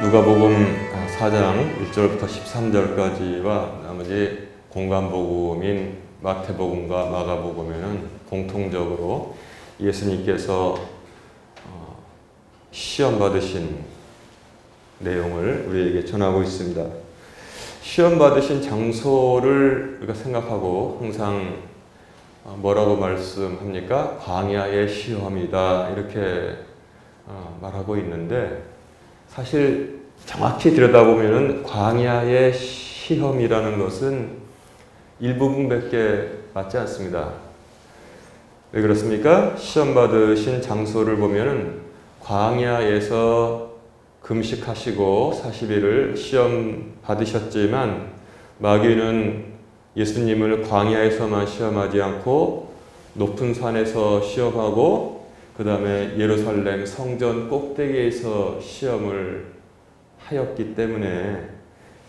누가복음 4장 1절부터 13절까지와 나머지 공관복음인 마태복음과 마가복음에는 공통적으로 예수님께서 시험 받으신 내용을 우리에게 전하고 있습니다. 시험 받으신 장소를 우리가 생각하고 항상 뭐라고 말씀합니까? 광야의 시험이다 이렇게 말하고 있는데, 사실 정확히 들여다보면 광야의 시험이라는 것은 일부분밖에 맞지 않습니다. 왜 그렇습니까? 시험 받으신 장소를 보면 광야에서 금식하시고 40일을 시험 받으셨지만, 마귀는 예수님을 광야에서만 시험하지 않고 높은 산에서 시험하고 그 다음에 예루살렘 성전 꼭대기에서 시험을 하였기 때문에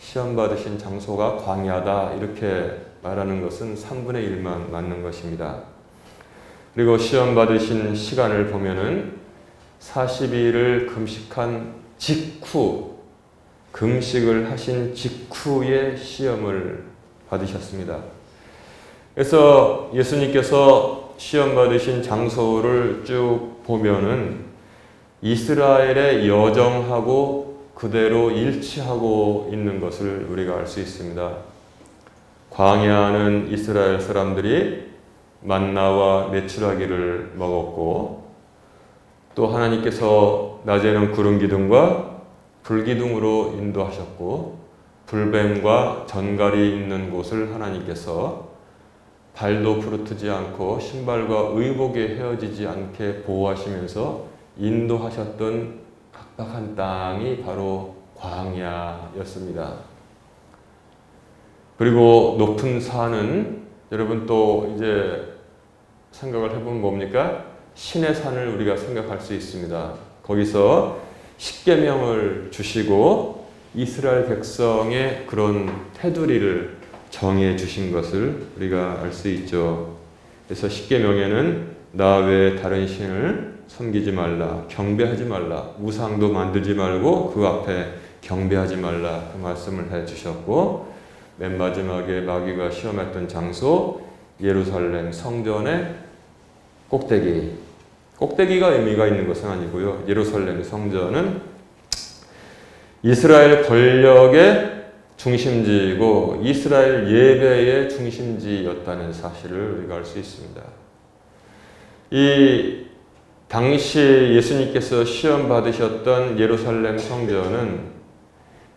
시험 받으신 장소가 광야다 이렇게 말하는 것은 3분의 1만 맞는 것입니다. 그리고 시험 받으신 시간을 보면은 40일을 금식한 직후, 금식을 하신 직후에 시험을 받으셨습니다. 그래서 예수님께서 시험 받으신 장소를 쭉 보면은 이스라엘의 여정하고 그대로 일치하고 있는 것을 우리가 알 수 있습니다. 광야는 이스라엘 사람들이 만나와 메추라기를 먹었고, 또 하나님께서 낮에는 구름 기둥과 불 기둥으로 인도하셨고, 불뱀과 전갈이 있는 곳을 하나님께서 발도 부르트지 않고 신발과 의복이 헤어지지 않게 보호하시면서 인도하셨던 각박한 땅이 바로 광야였습니다. 그리고 높은 산은 여러분 또 이제 생각을 해보면 뭡니까? 신의 산을 우리가 생각할 수 있습니다. 거기서 십계명을 주시고 이스라엘 백성의 그런 테두리를 정해 주신 것을 우리가 알 수 있죠. 그래서 십계명에는 나 외에 다른 신을 섬기지 말라, 경배하지 말라, 우상도 만들지 말고 그 앞에 경배하지 말라 그 말씀을 해 주셨고, 맨 마지막에 마귀가 시험했던 장소 예루살렘 성전의 꼭대기가 의미가 있는 것은 아니고요. 예루살렘 성전은 이스라엘 권력의 중심지이고 이스라엘 예배의 중심지였다는 사실을 우리가 알 수 있습니다. 이 당시 예수님께서 시험 받으셨던 예루살렘 성전은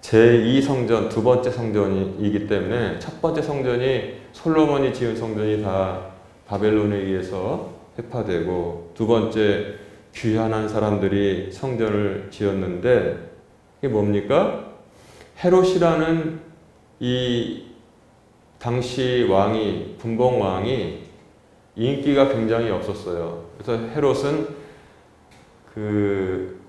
제2성전, 두 번째 성전이기 때문에 첫 번째 성전이 솔로몬이 지은 성전이 다 바벨론에 의해서 회파되고, 두 번째 귀환한 사람들이 성전을 지었는데, 이게 뭡니까? 헤롯이라는 이 당시 왕이, 분봉왕이 인기가 굉장히 없었어요. 그래서 헤롯은 그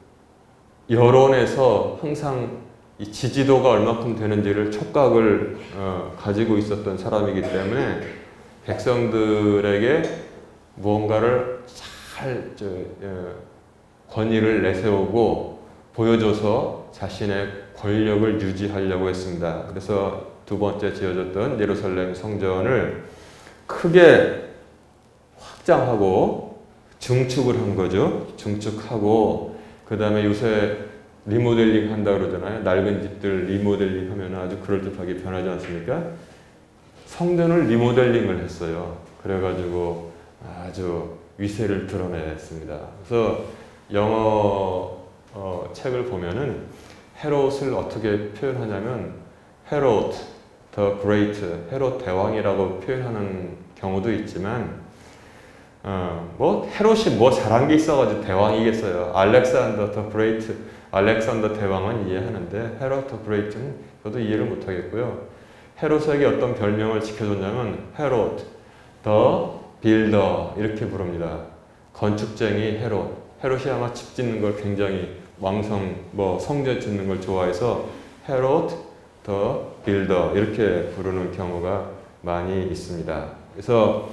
여론에서 항상 이 지지도가 얼마큼 되는지를 촉각을 가지고 있었던 사람이기 때문에 백성들에게 무언가를 잘 권위를 내세우고 보여줘서 자신의 권력을 유지하려고 했습니다. 그래서 두 번째 지어졌던 예루살렘 성전을 크게 확장하고 증축을 한 거죠. 증축하고 그 다음에 요새 리모델링 한다고 그러잖아요. 낡은 집들 리모델링 하면 아주 그럴듯하게 변하지 않습니까? 성전을 리모델링을 했어요. 그래가지고 아주 위세를 드러냈습니다. 그래서 영어 책을 보면은 헤롯을 어떻게 표현하냐면 헤롯 the Great, 헤롯 대왕이라고 표현하는 경우도 있지만, 뭐 헤롯이 뭐 잘한 게 있어가지고 대왕이겠어요. 알렉산더 the Great, 알렉산더 대왕은 이해하는데 헤롯 the Great는 저도 이해를 못하겠고요. 헤롯에게 어떤 별명을 지켜줬냐면 헤롯 the Builder 이렇게 부릅니다. 건축쟁이 헤롯이 아마 집 짓는 걸 굉장히 성전 짓는 걸 좋아해서 헤롯 더 빌더 이렇게 부르는 경우가 많이 있습니다. 그래서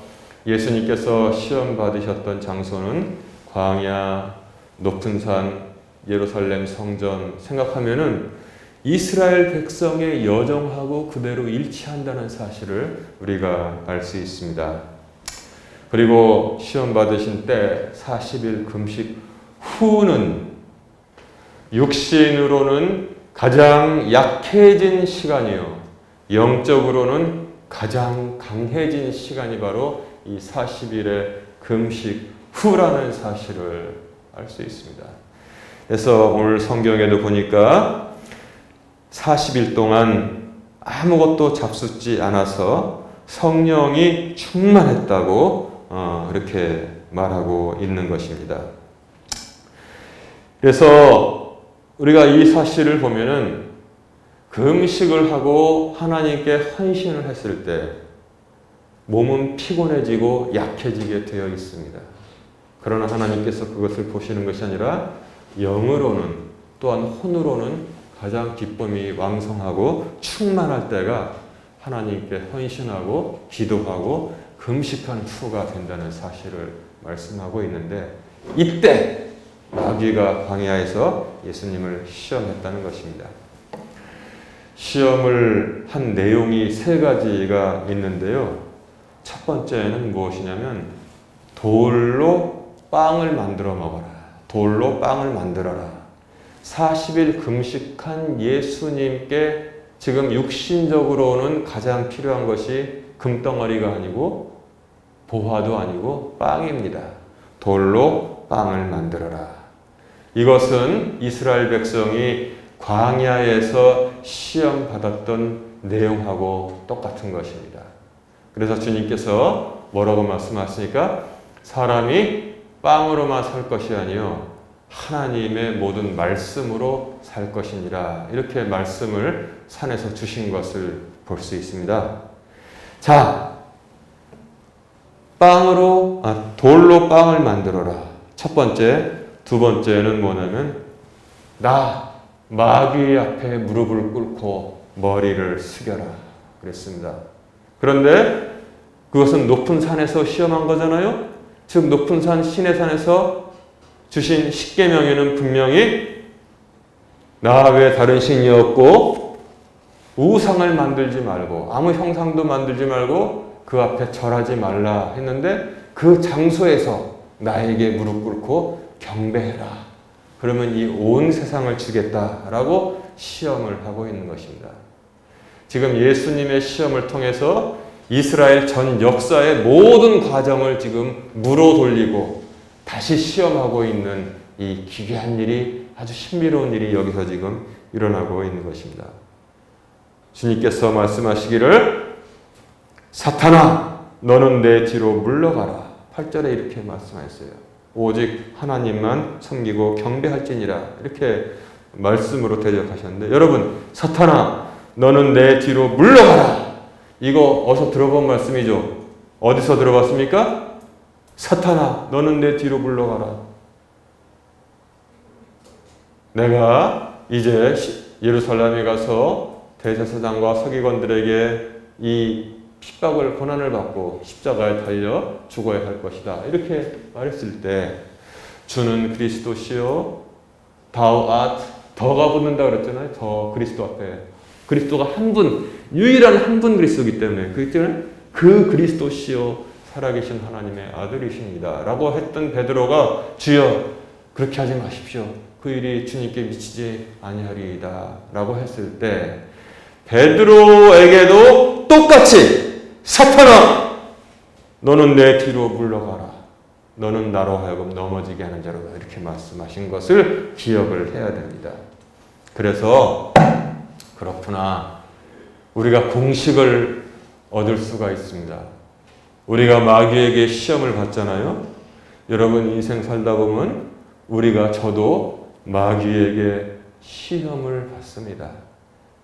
예수님께서 시험 받으셨던 장소는 광야, 높은 산, 예루살렘 성전 생각하면은 이스라엘 백성의 여정하고 그대로 일치한다는 사실을 우리가 알 수 있습니다. 그리고 시험 받으신 때 40일 금식 후는 육신으로는 가장 약해진 시간이요, 영적으로는 가장 강해진 시간이 바로 이 40일의 금식 후라는 사실을 알 수 있습니다. 그래서 오늘 성경에도 보니까 40일 동안 아무것도 잡숫지 않아서 성령이 충만했다고 이렇게 말하고 있는 것입니다. 그래서 우리가 이 사실을 보면은 금식을 하고 하나님께 헌신을 했을 때 몸은 피곤해지고 약해지게 되어 있습니다. 그러나 하나님께서 그것을 보시는 것이 아니라 영으로는 또한 혼으로는 가장 기쁨이 왕성하고 충만할 때가 하나님께 헌신하고 기도하고 금식한 후가 된다는 사실을 말씀하고 있는데, 이때 마귀가 광야에서 예수님을 시험했다는 것입니다. 시험을 한 내용이 세 가지가 있는데요. 첫 번째는 무엇이냐면 돌로 빵을 만들어 먹어라. 돌로 빵을 만들어라. 40일 금식한 예수님께 지금 육신적으로는 가장 필요한 것이 금덩어리가 아니고 보화도 아니고 빵입니다. 돌로 빵을 만들어라. 이것은 이스라엘 백성이 광야에서 시험 받았던 내용하고 똑같은 것입니다. 그래서 주님께서 뭐라고 말씀하시니까 사람이 빵으로만 살 것이 아니요 하나님의 모든 말씀으로 살 것이니라, 이렇게 말씀을 산에서 주신 것을 볼 수 있습니다. 자, 돌로 빵을 만들어라. 첫 번째. 두 번째는 뭐냐면 나 마귀 앞에 무릎을 꿇고 머리를 숙여라 그랬습니다. 그런데 그것은 높은 산에서 시험한 거잖아요. 즉 높은 산 시내산에서 주신 십계명에는 분명히 나 외에 다른 신이 없고 우상을 만들지 말고 아무 형상도 만들지 말고 그 앞에 절하지 말라 했는데, 그 장소에서 나에게 무릎 꿇고 경배해라. 그러면 이 온 세상을 주겠다라고 시험을 하고 있는 것입니다. 지금 예수님의 시험을 통해서 이스라엘 전 역사의 모든 과정을 지금 무로 돌리고 다시 시험하고 있는 이 기괴한 일이, 아주 신비로운 일이 여기서 지금 일어나고 있는 것입니다. 주님께서 말씀하시기를 사탄아 너는 내 뒤로 물러가라. 8절에 이렇게 말씀하셨어요. 오직 하나님만 섬기고 경배할지니라, 이렇게 말씀으로 대적하셨는데, 여러분 사탄아 너는 내 뒤로 물러가라. 이거 어디서 들어본 말씀이죠? 어디서 들어봤습니까? 사탄아 너는 내 뒤로 물러가라. 내가 이제 예루살렘에 가서 대제사장과 서기관들에게 이 핍박을 고난을 받고 십자가에 달려 죽어야 할 것이다, 이렇게 말했을 때 주는 그리스도시요 더가 붙는다 그랬잖아요. 더 그리스도 앞에. 그리스도가 한 분, 유일한 한 분 그리스도이기 때문에 그렇기 때문에 그 그리스도시요 살아계신 하나님의 아들이십니다 라고 했던 베드로가 주여 그렇게 하지 마십시오. 그 일이 주님께 미치지 아니하리이다 라고 했을 때 베드로에게도 똑같이 사탄아 너는 내 뒤로 물러가라. 너는 나로 하여금 넘어지게 하는 자로다, 이렇게 말씀하신 것을 기억을 해야 됩니다. 그래서 그렇구나, 우리가 공식을 얻을 수가 있습니다. 우리가 마귀에게 시험을 받잖아요. 여러분 인생 살다 보면 저도 마귀에게 시험을 받습니다.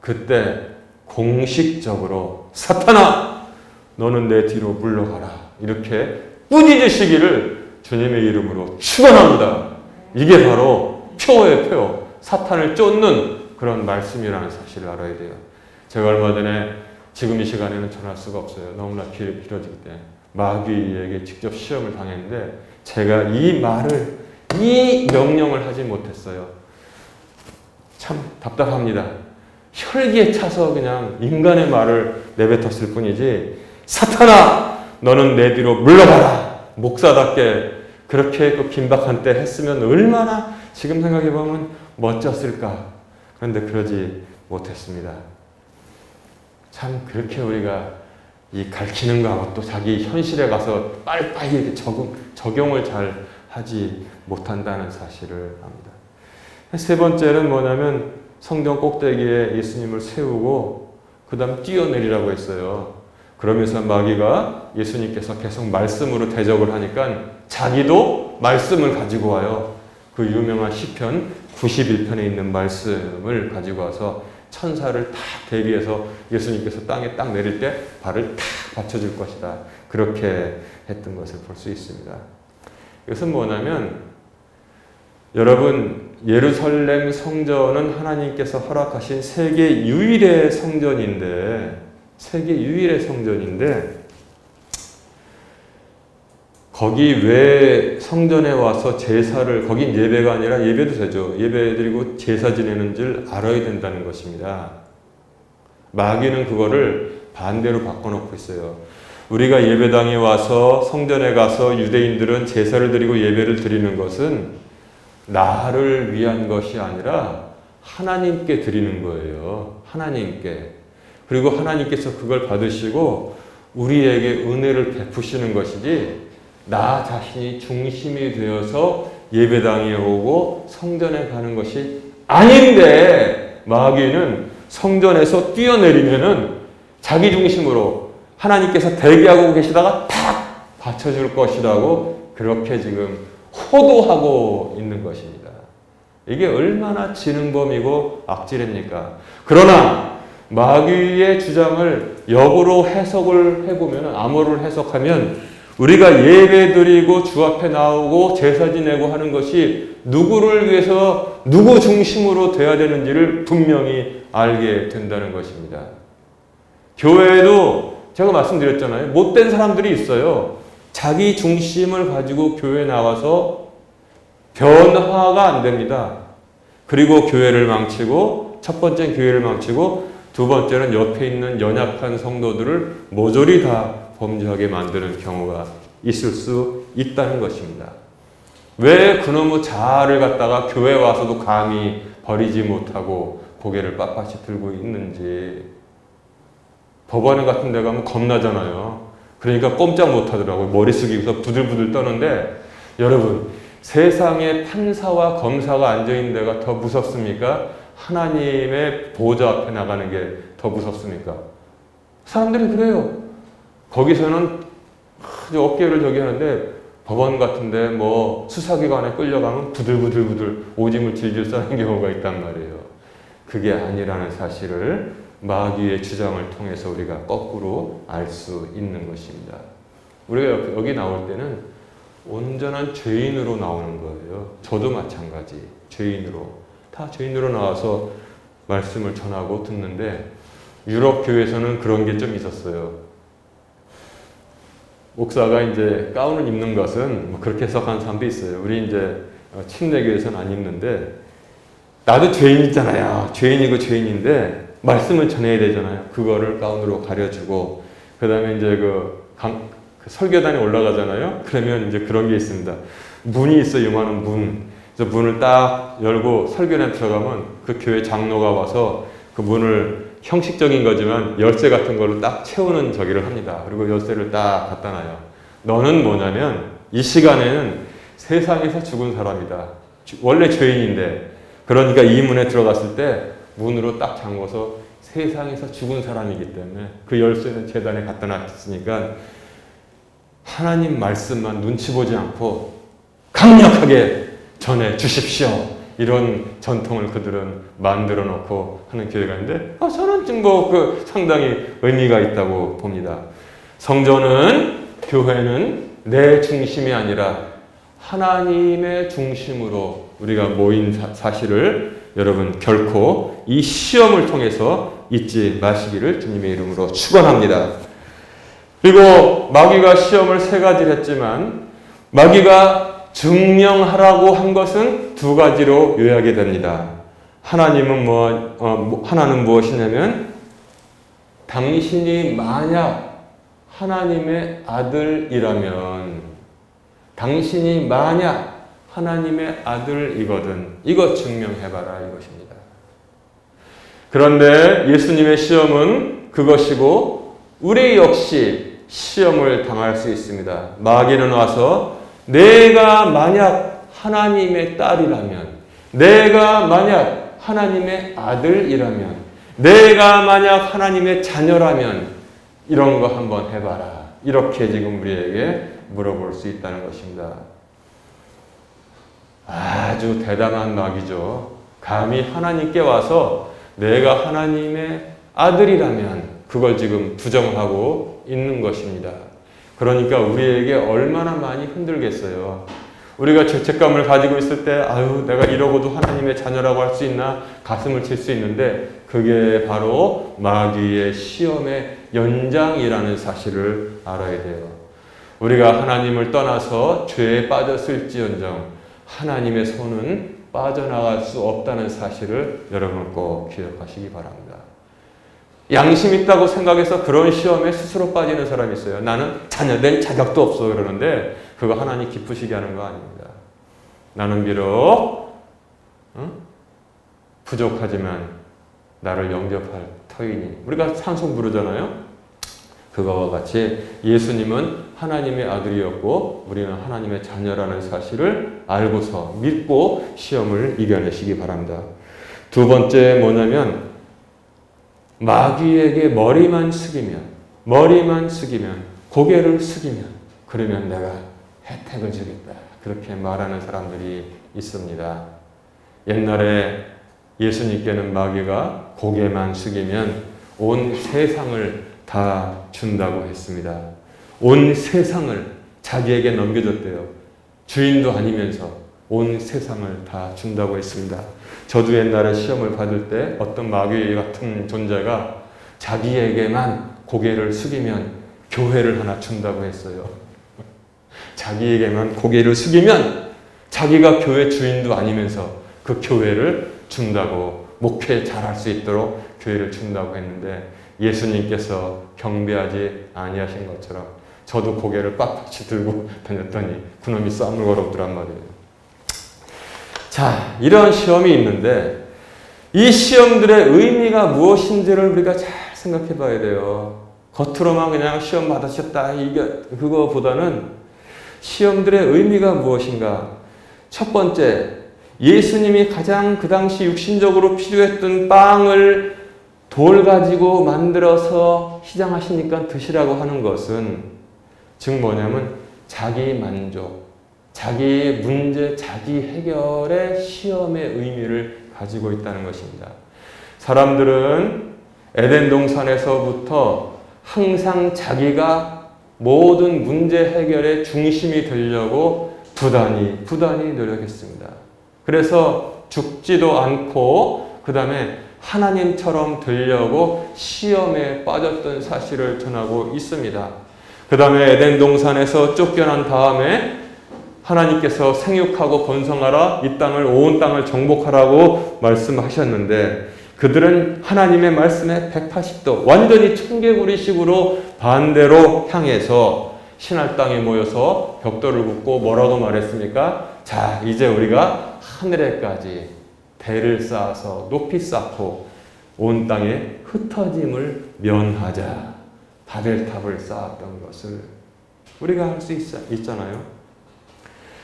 그때 공식적으로 사탄아 너는 내 뒤로 물러가라, 이렇게 꾸짖으시기를 주님의 이름으로 축원합니다. 이게 바로 표의 표, 사탄을 쫓는 그런 말씀이라는 사실을 알아야 돼요. 제가 얼마 전에 지금 이 시간에는 전할 수가 없어요. 너무나 길어지기 때문에 마귀에게 직접 시험을 당했는데 제가 이 명령을 하지 못했어요. 참 답답합니다. 혈기에 차서 그냥 인간의 말을 내뱉었을 뿐이지, 사탄아 너는 내 뒤로 물러가라, 목사답게 그렇게 그 긴박한 때 했으면 얼마나 지금 생각해보면 멋졌을까. 그런데 그러지 못했습니다. 참 그렇게 우리가 이 가르치는 거하고 또 자기 현실에 가서 빨리빨리 이렇게 적용을 잘 하지 못한다는 사실을 압니다. 세 번째는 뭐냐면 성전 꼭대기에 예수님을 세우고 그 다음 뛰어내리라고 했어요. 그러면서 마귀가 예수님께서 계속 말씀으로 대적을 하니까 자기도 말씀을 가지고 와요. 그 유명한 시편 91편에 있는 말씀을 가지고 와서 천사를 탁 대비해서 예수님께서 땅에 딱 내릴 때 발을 탁 받쳐줄 것이다. 그렇게 했던 것을 볼 수 있습니다. 이것은 뭐냐면 여러분, 예루살렘 성전은 하나님께서 허락하신 세계 유일의 성전인데 거기 왜 성전에 와서 제사를, 거긴 예배가 아니라 예배도 되죠. 예배 드리고 제사 지내는 줄 알아야 된다는 것입니다. 마귀는 그거를 반대로 바꿔놓고 있어요. 우리가 예배당에 와서 성전에 가서 유대인들은 제사를 드리고 예배를 드리는 것은 나를 위한 것이 아니라 하나님께 드리는 거예요. 하나님께. 그리고 하나님께서 그걸 받으시고 우리에게 은혜를 베푸시는 것이지, 나 자신이 중심이 되어서 예배당에 오고 성전에 가는 것이 아닌데, 마귀는 성전에서 뛰어내리면은 자기 중심으로 하나님께서 대기하고 계시다가 탁 받쳐줄 것이라고 그렇게 지금 호도하고 있는 것입니다. 이게 얼마나 지능범이고 악질입니까? 그러나 마귀의 주장을 역으로 해석을 해보면, 암호를 해석하면 우리가 예배 드리고 주 앞에 나오고 제사 지내고 하는 것이 누구를 위해서 누구 중심으로 돼야 되는지를 분명히 알게 된다는 것입니다. 교회에도 제가 말씀드렸잖아요. 못된 사람들이 있어요. 자기 중심을 가지고 교회에 나와서 변화가 안 됩니다. 그리고 교회를 망치고, 첫 번째는 교회를 망치고, 두 번째는 옆에 있는 연약한 성도들을 모조리 다 범죄하게 만드는 경우가 있을 수 있다는 것입니다. 왜 그놈의 자아를 갖다가 교회 와서도 감히 버리지 못하고 고개를 빳빳이 들고 있는지. 법원 같은 데 가면 겁나잖아요. 그러니까 꼼짝 못하더라고요. 머리 숙이고서 부들부들 떠는데, 여러분, 세상에 판사와 검사가 앉아있는 데가 더 무섭습니까? 하나님의 보좌 앞에 나가는 게 더 무섭습니까? 사람들이 그래요. 거기서는 아주 어깨를 저기 하는데, 법원 같은데 뭐 수사기관에 끌려가면 부들부들 오줌을 질질 싸는 경우가 있단 말이에요. 그게 아니라는 사실을 마귀의 주장을 통해서 우리가 거꾸로 알 수 있는 것입니다. 우리가 여기 나올 때는 온전한 죄인으로 나오는 거예요. 저도 마찬가지. 다 죄인으로 나와서 말씀을 전하고 듣는데, 유럽 교회에서는 그런 게 좀 있었어요. 목사가 이제 가운을 입는 것은 뭐 그렇게 해석하는 사람도 있어요. 우리 이제 침례교회에서는 안 입는데, 나도 죄인 있잖아요. 죄인이고 죄인인데 말씀을 전해야 되잖아요. 그거를 가운으로 가려주고, 그 다음에 이제 그 설교단에 올라가잖아요. 그러면 이제 그런 게 있습니다. 문이 있어요. 요만한 문. 그래서 문을 딱 열고 설교단에 들어가면 그 교회 장로가 와서 그 문을, 형식적인 거지만 열쇠 같은 걸로 딱 채우는 저기를 합니다. 그리고 열쇠를 딱 갖다 놔요. 너는 뭐냐면 이 시간에는 세상에서 죽은 사람이다. 원래 죄인인데, 그러니까 이 문에 들어갔을 때 문으로 딱 잠궈서 세상에서 죽은 사람이기 때문에 그 열쇠는 제단에 갖다 놨으니까 하나님 말씀만 눈치 보지 않고 강력하게 전해 주십시오. 이런 전통을 그들은 만들어 놓고 하는 교회가 있는데, 저는 지금 상당히 의미가 있다고 봅니다. 성전은, 교회는 내 중심이 아니라 하나님의 중심으로 우리가 모인 사실을 여러분 결코 이 시험을 통해서 잊지 마시기를 주님의 이름으로 축원합니다. 그리고 마귀가 시험을 세 가지를 했지만, 마귀가 증명하라고 한 것은 두 가지로 요약이 됩니다. 하나님은 하나는 무엇이냐면 당신이 만약 하나님의 아들이라면 당신이 만약 하나님의 아들이거든 이것 증명해봐라 이것입니다. 그런데 예수님의 시험은 그것이고 우리 역시 시험을 당할 수 있습니다. 마귀는 와서 내가 만약 하나님의 딸이라면 내가 만약 하나님의 아들이라면 내가 만약 하나님의 자녀라면 이런 거 한번 해봐라. 이렇게 지금 우리에게 물어볼 수 있다는 것입니다. 아주 대담한 마귀죠. 감히 하나님께 와서 내가 하나님의 아들이라면 그걸 지금 부정하고 있는 것입니다. 그러니까 우리에게 얼마나 많이 힘들겠어요. 우리가 죄책감을 가지고 있을 때 아유 내가 이러고도 하나님의 자녀라고 할 수 있나 가슴을 칠 수 있는데 그게 바로 마귀의 시험의 연장이라는 사실을 알아야 돼요. 우리가 하나님을 떠나서 죄에 빠졌을지언정 하나님의 손은 빠져나갈 수 없다는 사실을 여러분 꼭 기억하시기 바랍니다. 양심 있다고 생각해서 그런 시험에 스스로 빠지는 사람이 있어요. 나는 자녀된 자격도 없어 그러는데 그거 하나님 기쁘시게 하는 거 아닙니다. 나는 비록 부족하지만 나를 영접할 터이니 우리가 찬송 부르잖아요. 그거와 같이 예수님은 하나님의 아들이었고 우리는 하나님의 자녀라는 사실을 알고서 믿고 시험을 이겨내시기 바랍니다. 두 번째 뭐냐면 마귀에게 머리만 숙이면 고개를 숙이면 그러면 내가 혜택을 주겠다 그렇게 말하는 사람들이 있습니다. 옛날에 예수님께는 마귀가 고개만 숙이면 온 세상을 다 준다고 했습니다. 온 세상을 자기에게 넘겨줬대요. 주인도 아니면서 온 세상을 다 준다고 했습니다. 저도 옛날에 시험을 받을 때 어떤 마귀 같은 존재가 자기에게만 고개를 숙이면 교회를 하나 준다고 했어요. 자기에게만 고개를 숙이면 자기가 교회 주인도 아니면서 그 교회를 준다고 목회 잘할 수 있도록 교회를 준다고 했는데 예수님께서 경배하지 아니하신 것처럼 저도 고개를 빳빳이 들고 다녔더니 그놈이 싸움을 걸어오더란 말이에요. 자, 이런 시험이 있는데 이 시험들의 의미가 무엇인지를 우리가 잘 생각해 봐야 돼요. 겉으로만 그냥 시험 받으셨다 그거보다는 시험들의 의미가 무엇인가. 첫 번째, 예수님이 가장 그 당시 육신적으로 필요했던 빵을 돌 가지고 만들어서 시장하시니까 드시라고 하는 것은 즉 뭐냐면 자기 만족, 자기 문제, 자기 해결의 시험의 의미를 가지고 있다는 것입니다. 사람들은 에덴 동산에서부터 항상 자기가 모든 문제 해결의 중심이 되려고 부단히 노력했습니다. 그래서 죽지도 않고 그 다음에 하나님처럼 되려고 시험에 빠졌던 사실을 전하고 있습니다. 그 다음에 에덴 동산에서 쫓겨난 다음에 하나님께서 생육하고 번성하라 이 땅을 온 땅을 정복하라고 말씀하셨는데 그들은 하나님의 말씀에 180도 완전히 청개구리식으로 반대로 향해서 신할 땅에 모여서 벽돌을 굽고 뭐라고 말했습니까? 자, 이제 우리가 하늘에까지 배를 쌓아서 높이 쌓고 온 땅에 흩어짐을 면하자. 바벨탑을 쌓았던 것을 우리가 할 수 있잖아요.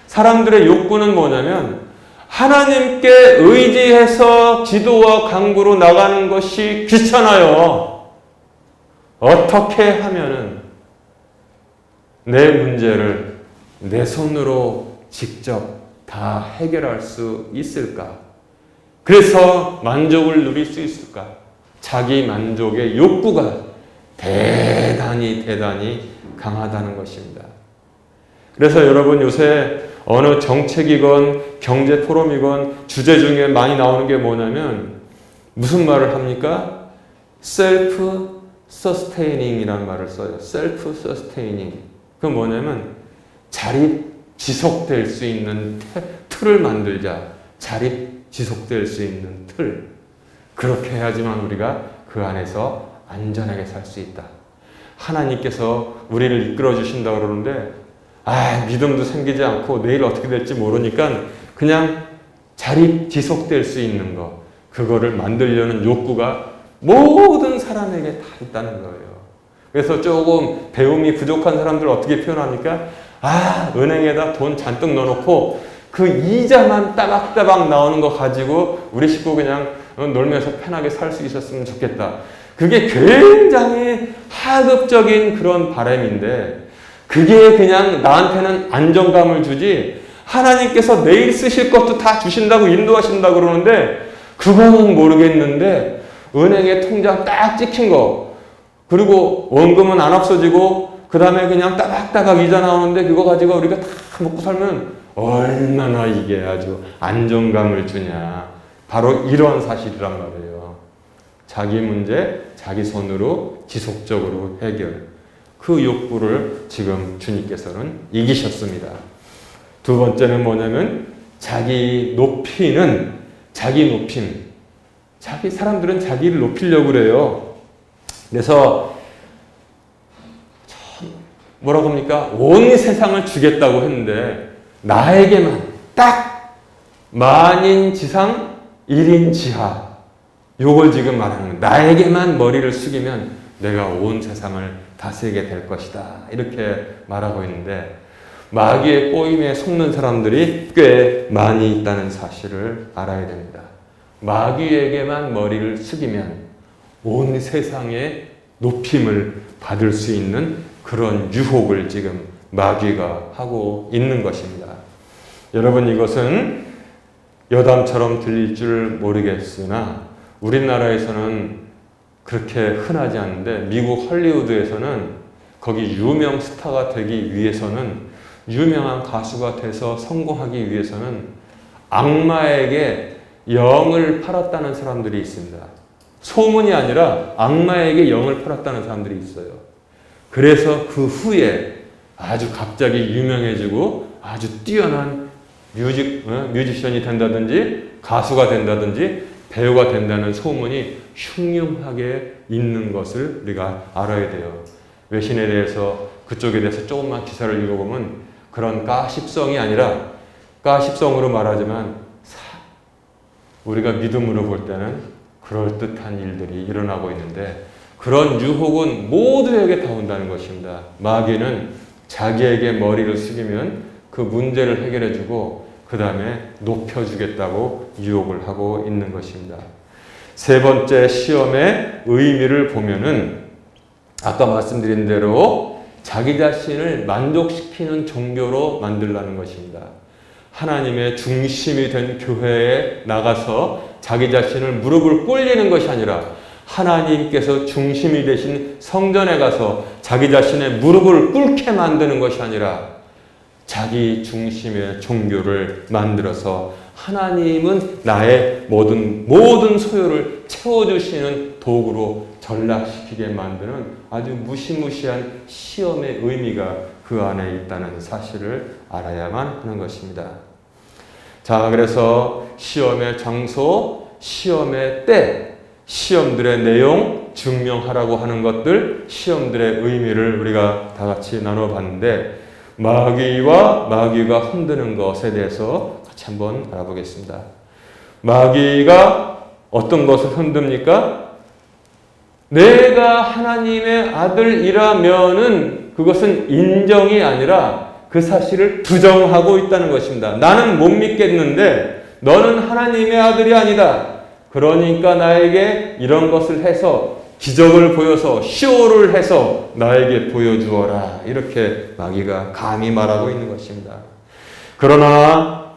사람들의 욕구는 뭐냐면 하나님께 의지해서 기도와 간구로 나가는 것이 귀찮아요. 어떻게 하면은 내 문제를 내 손으로 직접 다 해결할 수 있을까? 그래서 만족을 누릴 수 있을까? 자기 만족의 욕구가 대단히 강하다는 것입니다. 그래서 여러분 요새 어느 정책이건 경제 포럼이건 주제 중에 많이 나오는 게 뭐냐면 무슨 말을 합니까? 셀프 서스테이닝이라는 말을 써요. 셀프 서스테이닝. 그건 뭐냐면 자립 지속될 수 있는 틀을 만들자. 자립 지속될 수 있는 틀, 그렇게 해야지만 우리가 그 안에서 안전하게 살 수 있다. 하나님께서 우리를 이끌어 주신다고 그러는데 믿음도 생기지 않고 내일 어떻게 될지 모르니까 그냥 자리 지속될 수 있는 거, 그거를 만들려는 욕구가 모든 사람에게 다 있다는 거예요. 그래서 조금 배움이 부족한 사람들 어떻게 표현합니까? 은행에다 돈 잔뜩 넣어놓고 그 이자만 따박따박 나오는 거 가지고 우리 식구 그냥 놀면서 편하게 살 수 있었으면 좋겠다. 그게 굉장히 하급적인 그런 바람인데, 그게 그냥 나한테는 안정감을 주지, 하나님께서 내일 쓰실 것도 다 주신다고 인도하신다고 그러는데 그거는 모르겠는데, 은행에 통장 딱 찍힌 거, 그리고 원금은 안 없어지고 그 다음에 그냥 따박따박 이자 나오는데 그거 가지고 우리가 다 먹고 살면 얼마나 이게 아주 안정감을 주냐. 바로 이런 사실이란 말이에요. 자기 문제 자기 손으로 지속적으로 해결, 그 욕구를 지금 주님께서는 이기셨습니다. 두 번째는 뭐냐면 자기 높임. 사람들은 자기를 높이려고 그래요. 그래서 뭐라고 합니까? 온 세상을 주겠다고 했는데 나에게만 딱 만인지상 1인지하, 요걸 지금 말하는 거예요. 나에게만 머리를 숙이면 내가 온 세상을 다스리게 될 것이다, 이렇게 말하고 있는데, 마귀의 꼬임에 속는 사람들이 꽤 많이 있다는 사실을 알아야 됩니다. 마귀에게만 머리를 숙이면 온 세상의 높임을 받을 수 있는 그런 유혹을 지금 마귀가 하고 있는 것입니다. 여러분, 이것은 여담처럼 들릴 줄 모르겠으나 우리나라에서는 그렇게 흔하지 않은데, 미국 헐리우드에서는 거기 유명 스타가 되기 위해서는, 유명한 가수가 돼서 성공하기 위해서는 악마에게 영을 팔았다는 사람들이 있습니다. 소문이 아니라 악마에게 영을 팔았다는 사람들이 있어요. 그래서 그 후에 아주 갑자기 유명해지고 아주 뛰어난 뮤지션이 된다든지 가수가 된다든지 배우가 된다는 소문이 흉흉하게 있는 것을 우리가 알아야 돼요. 외신에 대해서, 그쪽에 대해서 조금만 기사를 읽어보면 그런 가십성이 아니라, 가십성으로 말하지만 우리가 믿음으로 볼 때는 그럴듯한 일들이 일어나고 있는데, 그런 유혹은 모두에게 다 온다는 것입니다. 마귀는 자기에게 머리를 숙이면 그 문제를 해결해주고 그 다음에 높여주겠다고 유혹을 하고 있는 것입니다. 세 번째 시험의 의미를 보면은 아까 말씀드린 대로 자기 자신을 만족시키는 종교로 만들라는 것입니다. 하나님의 중심이 된 교회에 나가서 자기 자신을 무릎을 꿇리는 것이 아니라 하나님께서 중심이 되신 성전에 가서 자기 자신의 무릎을 꿇게 만드는 것이 아니라 자기 중심의 종교를 만들어서 하나님은 나의 모든 소요를 채워주시는 도구로 전락시키게 만드는 아주 무시무시한 시험의 의미가 그 안에 있다는 사실을 알아야만 하는 것입니다. 자, 그래서 시험의 장소, 시험의 때, 시험들의 내용, 증명하라고 하는 것들, 시험들의 의미를 우리가 다 같이 나눠봤는데, 마귀가 흔드는 것에 대해서 같이 한번 알아보겠습니다. 마귀가 어떤 것을 흔듭니까? 내가 하나님의 아들이라면은 그것은 인정이 아니라 그 사실을 부정하고 있다는 것입니다. 나는 못 믿겠는데 너는 하나님의 아들이 아니다. 그러니까 나에게 이런 것을 해서 기적을 보여서 쇼를 해서 나에게 보여주어라. 이렇게 마귀가 감히 말하고 있는 것입니다. 그러나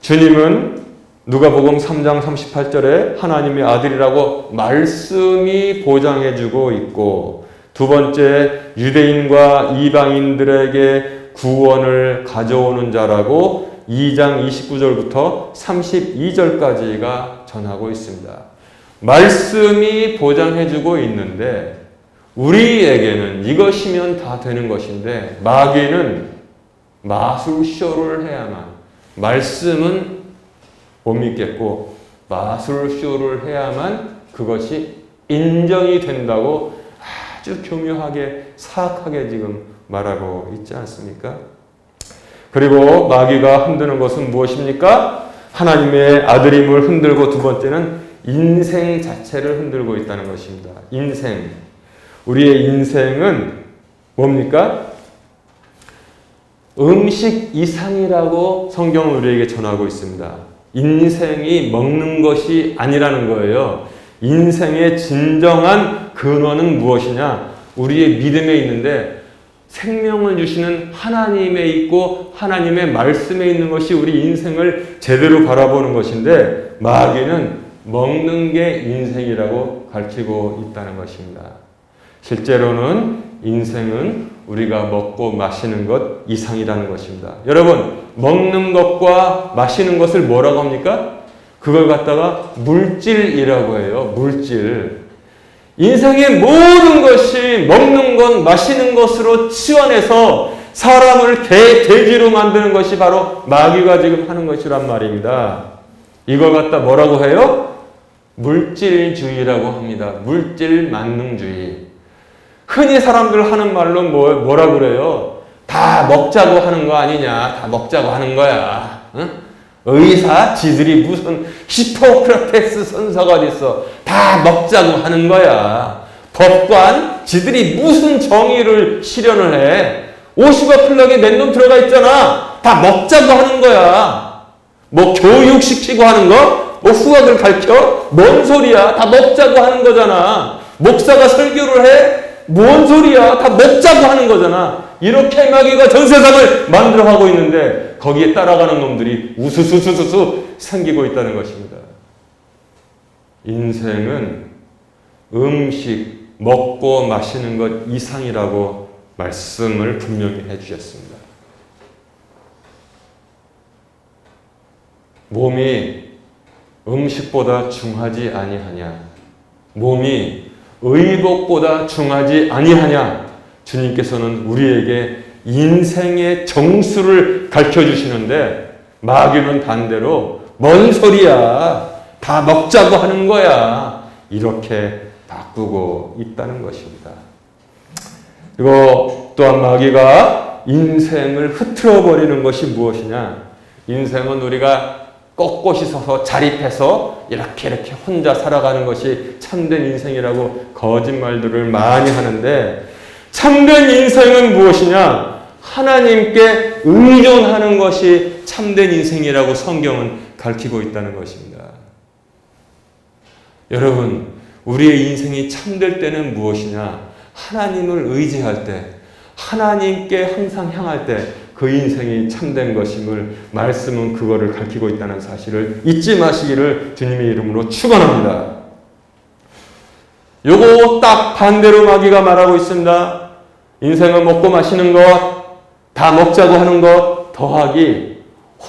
주님은 누가복음 3장 38절에 하나님의 아들이라고 말씀이 보장해주고 있고, 두 번째 유대인과 이방인들에게 구원을 가져오는 자라고 2장 29절부터 32절까지가 전하고 있습니다. 말씀이 보장해주고 있는데 우리에게는 이것이면 다 되는 것인데, 마귀는 마술쇼를 해야만, 말씀은 못 믿겠고 마술쇼를 해야만 그것이 인정이 된다고 아주 교묘하게 사악하게 지금 말하고 있지 않습니까? 그리고 마귀가 흔드는 것은 무엇입니까? 하나님의 아들임을 흔들고 두 번째는 인생 자체를 흔들고 있다는 것입니다. 인생. 우리의 인생은 뭡니까? 음식 이상이라고 성경은 우리에게 전하고 있습니다. 인생이 먹는 것이 아니라는 거예요. 인생의 진정한 근원은 무엇이냐? 우리의 믿음에 있는데 생명을 주시는 하나님에 있고 하나님의 말씀에 있는 것이 우리 인생을 제대로 바라보는 것인데 마귀는 먹는 게 인생이라고 가르치고 있다는 것입니다. 실제로는 인생은 우리가 먹고 마시는 것 이상이라는 것입니다. 여러분, 먹는 것과 마시는 것을 뭐라고 합니까? 그걸 갖다가 물질이라고 해요. 물질. 인생의 모든 것이 먹는 것, 마시는 것으로 치환해서 사람을 돼지로 만드는 것이 바로 마귀가 지금 하는 것이란 말입니다. 이걸 갖다 뭐라고 해요? 물질주의라고 합니다. 물질 만능주의. 흔히 사람들 하는 말로 뭐라 그래요? 다 먹자고 하는 거 아니냐? 다 먹자고 하는 거야. 응? 의사 지들이 무슨 히포크라테스 선서가 어딨어? 다 먹자고 하는 거야. 법관 지들이 무슨 정의를 실현을 해? 50억 클럭에 몇 놈 들어가 있잖아. 다 먹자고 하는 거야. 뭐 교육시키고 하는 거? 뭐 후학을 가르쳐? 뭔 소리야? 다 먹자고 하는 거잖아. 목사가 설교를 해? 뭔 소리야? 다 먹자고 하는 거잖아. 이렇게 마귀가 전 세상을 만들어가고 있는데 거기에 따라가는 놈들이 우수수수수수 생기고 있다는 것입니다. 인생은 음식, 먹고 마시는 것 이상이라고 말씀을 분명히 해주셨습니다. 몸이 음식보다 중하지 아니하냐? 몸이 의복보다 중하지 아니하냐? 주님께서는 우리에게 인생의 정수를 가르쳐주시는데 마귀는 반대로 뭔 소리야? 다 먹자고 하는 거야. 이렇게 바꾸고 있다는 것입니다. 그리고 또한 마귀가 인생을 흐트러 버리는 것이 무엇이냐? 인생은 우리가 꼿꼿이 서서 자립해서 이렇게 혼자 살아가는 것이 참된 인생이라고 거짓말들을 많이 하는데 참된 인생은 무엇이냐? 하나님께 의존하는 것이 참된 인생이라고 성경은 가르치고 있다는 것입니다. 여러분, 우리의 인생이 참될 때는 무엇이냐? 하나님을 의지할 때, 하나님께 항상 향할 때 그 인생이 참된 것임을 말씀은 그거를 가르치고 있다는 사실을 잊지 마시기를 주님의 이름으로 축원합니다. 요거 딱 반대로 마귀가 말하고 있습니다. 인생은 먹고 마시는 것, 다 먹자고 하는 것 더하기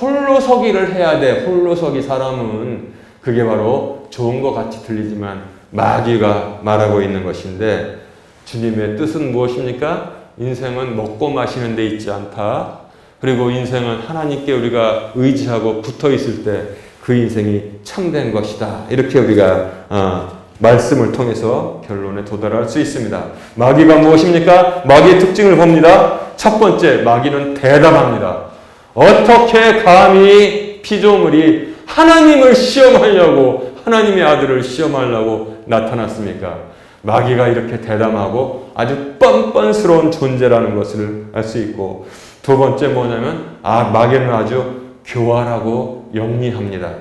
홀로서기를 해야 돼. 홀로서기 사람은 그게 바로 좋은 것 같이 들리지만 마귀가 말하고 있는 것인데 주님의 뜻은 무엇입니까? 인생은 먹고 마시는 데 있지 않다. 그리고 인생은 하나님께 우리가 의지하고 붙어 있을 때 그 인생이 참된 것이다. 이렇게 우리가 말씀을 통해서 결론에 도달할 수 있습니다. 마귀가 무엇입니까? 마귀의 특징을 봅니다. 첫 번째, 마귀는 대담합니다. 어떻게 감히 피조물이 하나님을 시험하려고, 하나님의 아들을 시험하려고 나타났습니까? 마귀가 이렇게 대담하고 아주 뻔뻔스러운 존재라는 것을 알 수 있고, 두 번째 뭐냐면 마귀는 아주 교활하고 영리합니다.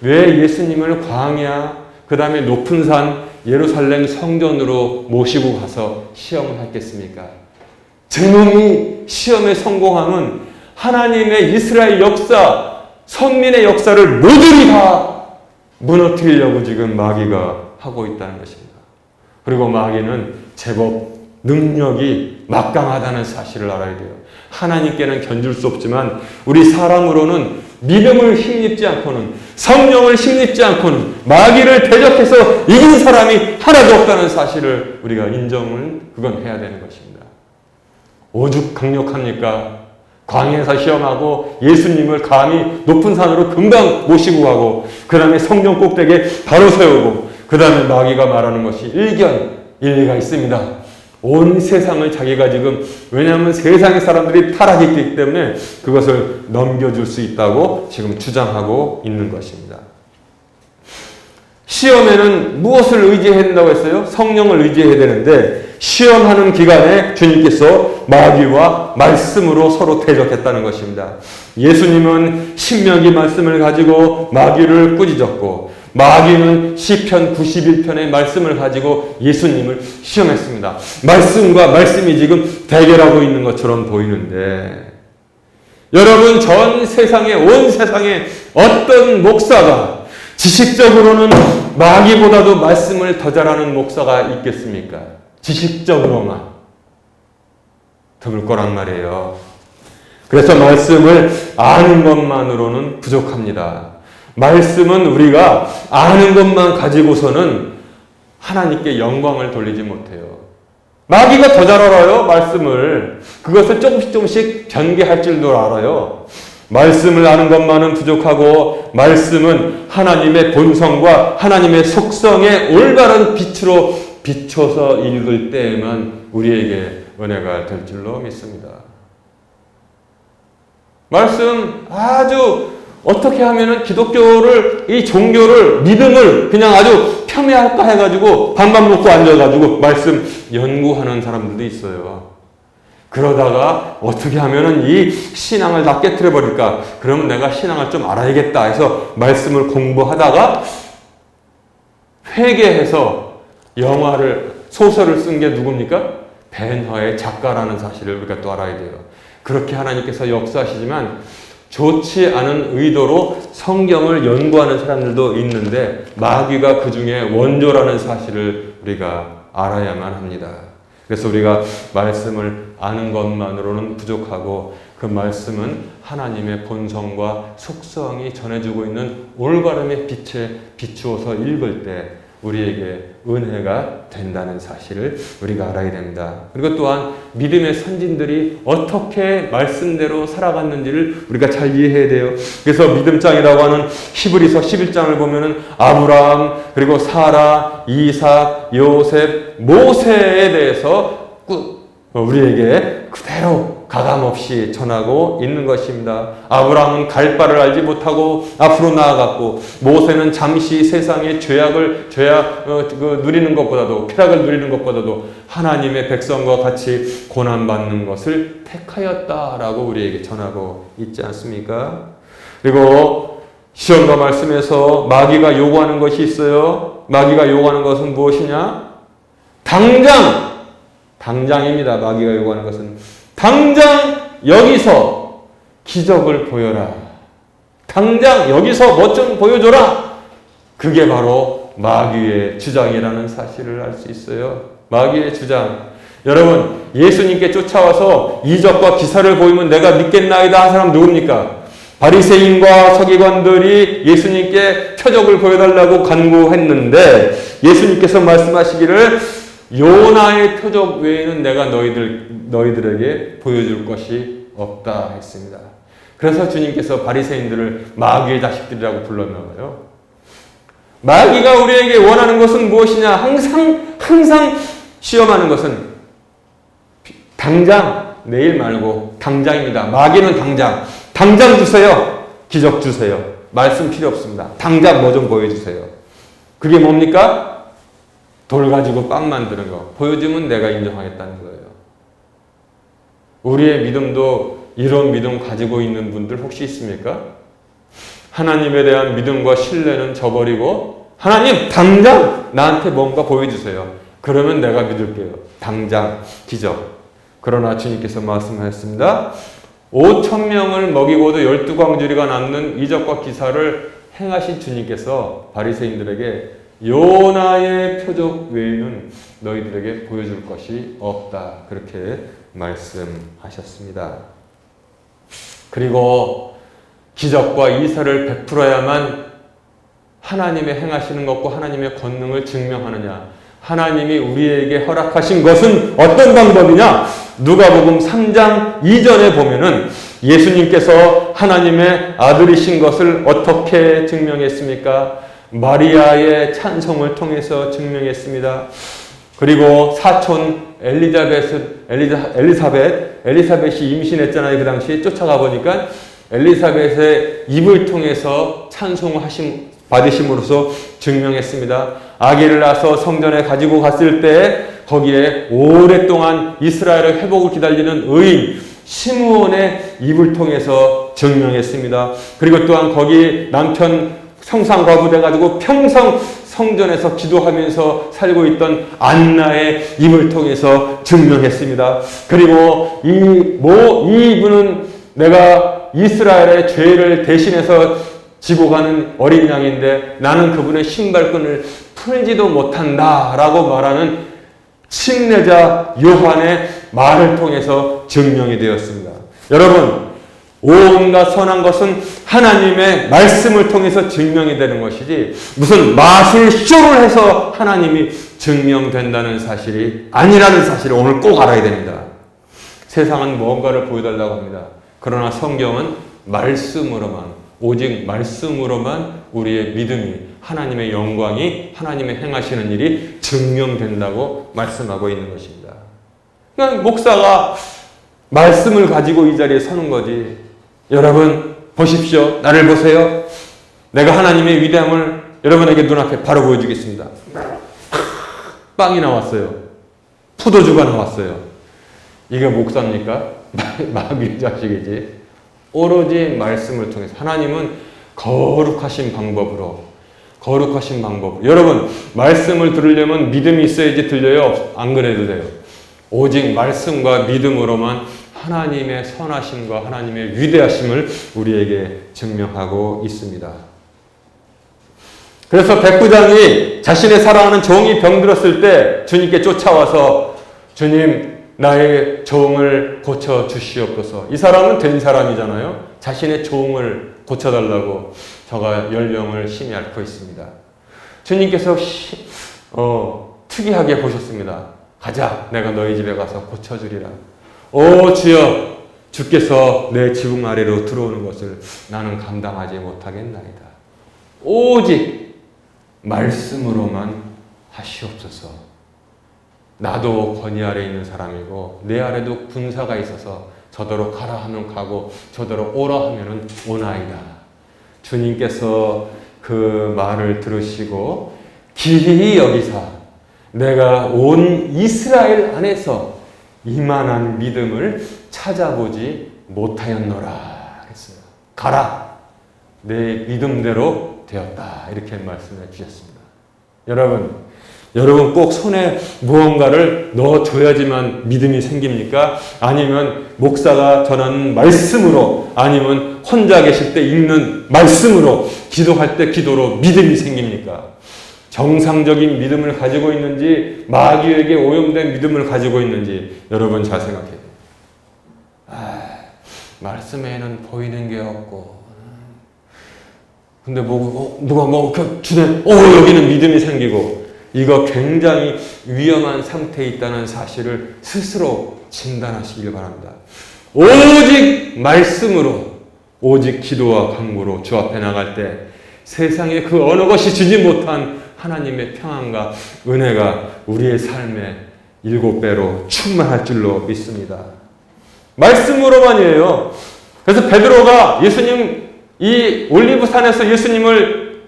왜 예수님을 광야, 그 다음에 높은 산 예루살렘 성전으로 모시고 가서 시험을 했겠습니까? 저놈이 시험에 성공하면 하나님의 이스라엘 역사, 선민의 역사를 모두 다 무너뜨리려고 지금 마귀가 하고 있다는 것입니다. 그리고 마귀는 제법 능력이 막강하다는 사실을 알아야 돼요. 하나님께는 견줄 수 없지만 우리 사람으로는 믿음을 힘입지 않고는, 성령을 힘입지 않고는 마귀를 대적해서 이긴 사람이 하나도 없다는 사실을 우리가 인정을 그건 해야 되는 것입니다. 오죽 강력합니까? 광야에서 시험하고 예수님을 감히 높은 산으로 금방 모시고 가고 그 다음에 성전 꼭대기에 바로 세우고 그 다음에 마귀가 말하는 것이 일리가 있습니다. 온 세상을 자기가 지금 왜냐하면 세상의 사람들이 타락했기 때문에 그것을 넘겨줄 수 있다고 지금 주장하고 있는 것입니다. 시험에는 무엇을 의지해야 된다고 했어요? 성령을 의지해야 되는데 시험하는 기간에 주님께서 마귀와 말씀으로 서로 대적했다는 것입니다. 예수님은 신명기 말씀을 가지고 마귀를 꾸짖었고 마귀는 시편 91편의 말씀을 가지고 예수님을 시험했습니다. 말씀과 말씀이 지금 대결하고 있는 것처럼 보이는데 여러분 전 세상에 온 세상에 어떤 목사가 지식적으로는 마귀보다도 말씀을 더 잘하는 목사가 있겠습니까? 지식적으로만 드물 거란 말이에요. 그래서 말씀을 아는 것만으로는 부족합니다. 말씀은 우리가 아는 것만 가지고서는 하나님께 영광을 돌리지 못해요. 마귀가 더 잘 알아요, 말씀을. 그것을 조금씩 변개할 줄도 알아요. 말씀을 아는 것만은 부족하고 말씀은 하나님의 본성과 하나님의 속성의 올바른 빛으로 비춰서 읽을 때에만 우리에게 은혜가 될 줄로 믿습니다. 말씀 아주 어떻게 하면은 기독교를, 이 종교를, 믿음을 그냥 아주 폄훼할까 해가지고 밥만 먹고 앉아가지고 말씀 연구하는 사람들도 있어요. 그러다가 어떻게 하면은 이 신앙을 다 깨트려 버릴까? 그러면 내가 신앙을 좀 알아야겠다 해서 말씀을 공부하다가 회개해서 소설을 쓴 게 누굽니까? 벤허의 작가라는 사실을 우리가 또 알아야 돼요. 그렇게 하나님께서 역사하시지만 좋지 않은 의도로 성경을 연구하는 사람들도 있는데 마귀가 그 중에 원조라는 사실을 우리가 알아야만 합니다. 그래서 우리가 말씀을 아는 것만으로는 부족하고 그 말씀은 하나님의 본성과 속성이 전해주고 있는 올바름의 빛에 비추어서 읽을 때 우리에게 은혜가 된다는 사실을 우리가 알아야 됩니다. 그리고 또한 믿음의 선진들이 어떻게 말씀대로 살아갔는지를 우리가 잘 이해해야 돼요. 그래서 믿음장이라고 하는 히브리서 11장을 보면은 아브라함, 그리고 사라, 이삭, 요셉, 모세에 대해서 우리에게 그대로 가감없이 전하고 있는 것입니다. 아브라함은 갈 바를 알지 못하고 앞으로 나아갔고 모세는 잠시 세상의 누리는 것보다도 쾌락을 누리는 것보다도 하나님의 백성과 같이 고난받는 것을 택하였다라고 우리에게 전하고 있지 않습니까? 그리고 시험과 말씀에서 마귀가 요구하는 것이 있어요. 마귀가 요구하는 것은 무엇이냐? 당장입니다. 마귀가 요구하는 것은 당장 여기서 기적을 보여라. 당장 여기서 뭐 좀 보여줘라. 그게 바로 마귀의 주장이라는 사실을 알 수 있어요. 마귀의 주장. 여러분, 예수님께 쫓아와서 이적과 기사를 보이면 내가 믿겠나이다 한 사람 누굽니까? 바리새인과 서기관들이 예수님께 표적을 보여달라고 간구했는데 예수님께서 말씀하시기를 요나의 표적 외에는 내가 너희들에게 보여줄 것이 없다 했습니다. 그래서 주님께서 바리새인들을 마귀의 자식들이라고 불렀나 봐요. 마귀가 우리에게 원하는 것은 무엇이냐? 항상 시험하는 것은 당장, 내일 말고 당장입니다. 마귀는 당장 주세요. 기적 주세요. 말씀 필요 없습니다. 당장 뭐 좀 보여주세요. 그게 뭡니까? 돌 가지고 빵 만드는 거 보여주면 내가 인정하겠다는 거예요. 우리의 믿음도 이런 믿음 가지고 있는 분들 혹시 있습니까? 하나님에 대한 믿음과 신뢰는 저버리고 하나님 당장 나한테 뭔가 보여주세요. 그러면 내가 믿을게요. 당장 기적. 그러나 주님께서 말씀하셨습니다. 5,000명을 먹이고도 12광주리가 남는 이적과 기사를 행하신 주님께서 바리새인들에게 요나의 표적 외에는 너희들에게 보여줄 것이 없다. 그렇게 말씀하셨습니다. 그리고 기적과 이사를 베풀어야만 하나님의 행하시는 것과 하나님의 권능을 증명하느냐. 하나님이 우리에게 허락하신 것은 어떤 방법이냐? 누가복음 3장 이전에 보면은 예수님께서 하나님의 아들이신 것을 어떻게 증명했습니까? 마리아의 찬송을 통해서 증명했습니다. 그리고 사촌 엘리사벳이 임신했잖아요. 그 당시 쫓아가 보니까 엘리사벳의 입을 통해서 찬송하심 받으심으로써 증명했습니다. 아기를 낳아서 성전에 가지고 갔을 때 거기에 오랫동안 이스라엘의 회복을 기다리는 의인 시므온의 입을 통해서 증명했습니다. 그리고 또한 거기 남편 성상과부돼 가지고 평생 성전에서 기도하면서 살고 있던 안나의 입을 통해서 증명했습니다. 그리고 이분은 내가 이스라엘의 죄를 대신해서 지고 가는 어린 양인데 나는 그분의 신발끈을 풀지도 못한다 라고 말하는 침례자 요한의 말을 통해서 증명이 되었습니다. 여러분, 온갖 선한 것은 하나님의 말씀을 통해서 증명이 되는 것이지 무슨 마술쇼를 해서 하나님이 증명된다는 사실이 아니라는 사실을 오늘 꼭 알아야 됩니다. 세상은 뭔가를 보여달라고 합니다. 그러나 성경은 말씀으로만, 오직 말씀으로만 우리의 믿음이, 하나님의 영광이, 하나님의 행하시는 일이 증명된다고 말씀하고 있는 것입니다. 그러니까 목사가 말씀을 가지고 이 자리에 서는 거지. 여러분 보십시오. 나를 보세요. 내가 하나님의 위대함을 여러분에게 눈앞에 바로 보여주겠습니다. 빵이 나왔어요. 포도주가 나왔어요. 이게 목사입니까? 마귀의 자식이지. 오로지 말씀을 통해서 하나님은 거룩하신 방법으로 여러분 말씀을 들으려면 믿음이 있어야지 들려요? 안 그래도 돼요. 오직 말씀과 믿음으로만 하나님의 선하심과 하나님의 위대하심을 우리에게 증명하고 있습니다. 그래서 백부장이 자신의 사랑하는 종이 병들었을 때 주님께 쫓아와서 주님 나의 종을 고쳐 주시옵소서. 이 사람은 된 사람이잖아요. 자신의 종을 고쳐달라고 저가 열병을 심히 앓고 있습니다. 주님께서 특이하게 보셨습니다. 가자, 내가 너희 집에 가서 고쳐주리라. 오 주여, 주께서 내 지붕 아래로 들어오는 것을 나는 감당하지 못하겠나이다. 오직 말씀으로만 하시옵소서. 나도 권위 아래 있는 사람이고 내 아래도 군사가 있어서 저더러 가라 하면 가고 저더러 오라 하면 오나이다. 주님께서 그 말을 들으시고 기히 여기사 내가 온 이스라엘 안에서 이만한 믿음을 찾아보지 못하였노라 했어요. 가라, 내 믿음대로 되었다. 이렇게 말씀해 주셨습니다. 여러분 꼭 손에 무언가를 넣어줘야지만 믿음이 생깁니까? 아니면 목사가 전하는 말씀으로, 아니면 혼자 계실 때 읽는 말씀으로, 기도할 때 기도로 믿음이 생깁니까? 정상적인 믿음을 가지고 있는지 마귀에게 오염된 믿음을 가지고 있는지 여러분 잘 생각해요. 말씀에는 보이는 게 없고 근데 누가 주네 여기는 믿음이 생기고, 이거 굉장히 위험한 상태에 있다는 사실을 스스로 진단하시길 바랍니다. 오직 말씀으로, 오직 기도와 간구로 주 앞에 나갈 때 세상에 그 어느 것이 주지 못한 하나님의 평안과 은혜가 우리의 삶에 7배로 충만할 줄로 믿습니다. 말씀으로만이에요. 그래서 베드로가 예수님, 이 올리브산에서 예수님을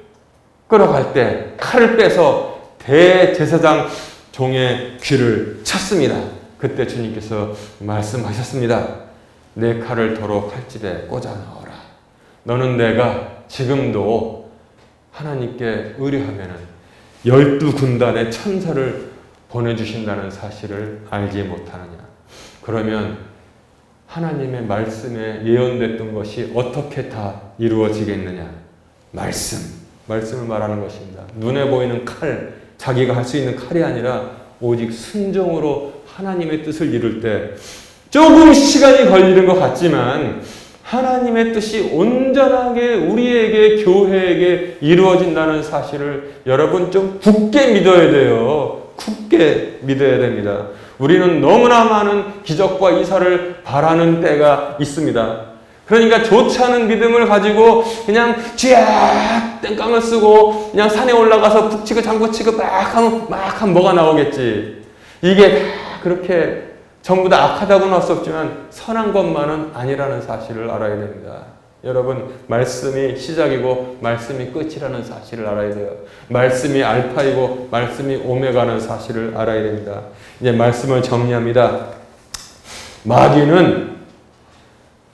끌어갈 때 칼을 빼서 대제사장 종의 귀를 쳤습니다. 그때 주님께서 말씀하셨습니다. 내 칼을 도로 칼집에 꽂아 넣어라. 너는 내가 지금도 하나님께 의뢰하면은 12군단의 천사를 보내주신다는 사실을 알지 못하느냐. 그러면 하나님의 말씀에 예언됐던 것이 어떻게 다 이루어지겠느냐. 말씀을 말하는 것입니다. 눈에 보이는 칼, 자기가 할 수 있는 칼이 아니라 오직 순종으로 하나님의 뜻을 이룰 때 조금 시간이 걸리는 것 같지만 하나님의 뜻이 온전하게 우리에게, 교회에게 이루어진다는 사실을 여러분 좀 굳게 믿어야 돼요. 굳게 믿어야 됩니다. 우리는 너무나 많은 기적과 이사를 바라는 때가 있습니다. 그러니까 좋지 않은 믿음을 가지고 그냥 쥐약 땡깡을 쓰고 그냥 산에 올라가서 북치고 장구치고 막 하면 뭐가 나오겠지. 이게 다 그렇게 전부 다 악하다고는 할 수 없지만 선한 것만은 아니라는 사실을 알아야 됩니다. 여러분, 말씀이 시작이고 말씀이 끝이라는 사실을 알아야 돼요. 말씀이 알파이고 말씀이 오메가라는 사실을 알아야 됩니다. 이제 말씀을 정리합니다. 마귀는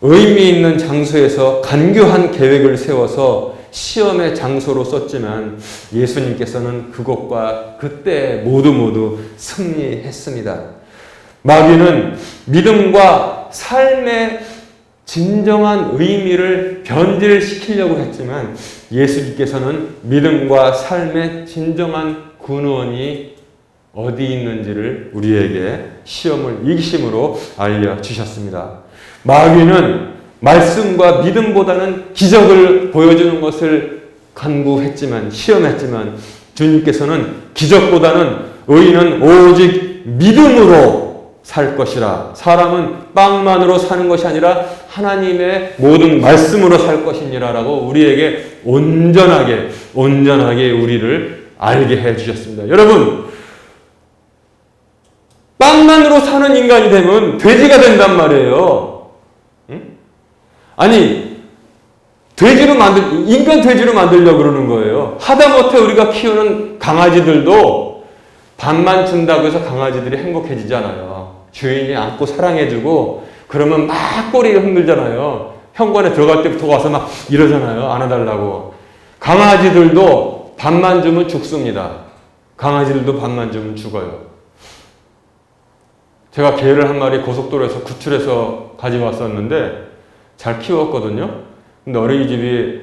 의미 있는 장소에서 간교한 계획을 세워서 시험의 장소로 썼지만 예수님께서는 그것과 그때 모두 승리했습니다. 마귀는 믿음과 삶의 진정한 의미를 변질시키려고 했지만 예수님께서는 믿음과 삶의 진정한 근원이 어디 있는지를 우리에게 시험을 이기심으로 알려주셨습니다. 마귀는 말씀과 믿음보다는 기적을 보여주는 것을 간구했지만 시험했지만 주님께서는 기적보다는 의인은 오직 믿음으로 살 것이라. 사람은 빵만으로 사는 것이 아니라 하나님의 모든 말씀으로 살 것이니라 라고 우리에게 온전하게 우리를 알게 해주셨습니다. 여러분, 빵만으로 사는 인간이 되면 돼지가 된단 말이에요. 응? 아니, 인간 돼지로 만들려고 그러는 거예요. 하다못해 우리가 키우는 강아지들도 밥만 준다고 해서 강아지들이 행복해지잖아요. 주인이 안고 사랑해주고 그러면 막 꼬리를 흔들잖아요. 현관에 들어갈 때부터 와서 막 이러잖아요. 안아달라고. 강아지들도 밥만 주면 죽습니다. 강아지들도 밥만 주면 죽어요. 제가 개를 한 마리 고속도로에서 구출해서 가져왔었는데 잘 키웠거든요. 근데 어린이집이